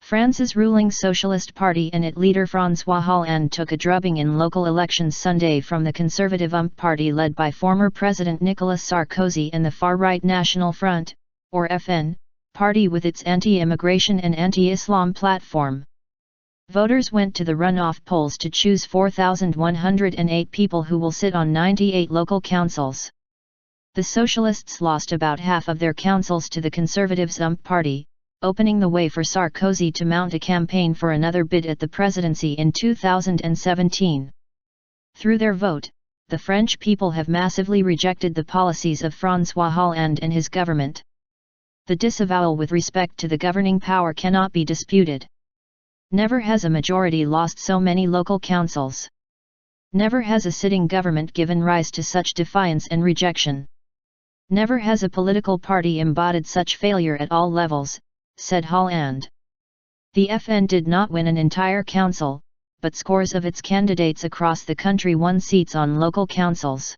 France's ruling Socialist Party and its leader Francois Hollande took a drubbing in local elections Sunday from the conservative party led by former President Nicolas Sarkozy and the far-right National Front, or FN, party with its anti-immigration and anti-Islam platform. Voters went to the runoff polls to choose 4,108 people who will sit on 98 local councils. The Socialists lost about half of their councils to the Conservatives' party, opening the way for Sarkozy to mount a campaign for another bid at the presidency in 2017. Through their vote, the French people have massively rejected the policies of Francois Hollande and his government. The disavowal with respect to the governing power cannot be disputed. Never has a majority lost so many local councils. Never has a sitting government given rise to such defiance and rejection. Never has a political party embodied such failure at all levels, said Hollande. The FN did not win an entire council, but scores of its candidates across the country won seats on local councils.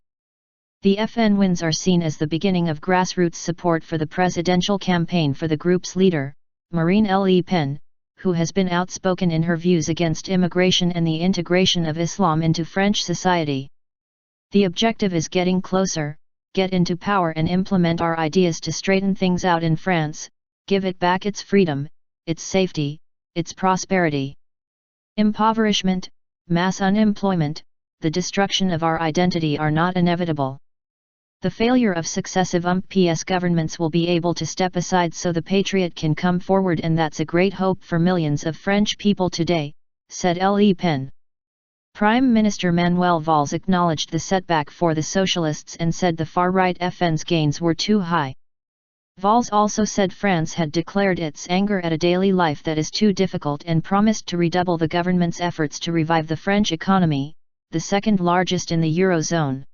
The FN wins are seen as the beginning of grassroots support for the presidential campaign for the group's leader, Marine Le Pen, who has been outspoken in her views against immigration and the integration of Islam into French society. The objective is getting closer, get into power and implement our ideas to straighten things out in France, give it back its freedom, its safety, its prosperity. Impoverishment, mass unemployment, the destruction of our identity are not inevitable. The failure of successive PS governments will be able to step aside so the patriot can come forward, and that's a great hope for millions of French people today, said Le Pen. Prime Minister Manuel Valls acknowledged the setback for the Socialists and said the far-right FN's gains were too high. Valls also said France had declared its anger at a daily life that is too difficult and promised to redouble the government's efforts to revive the French economy, the second largest in the Eurozone.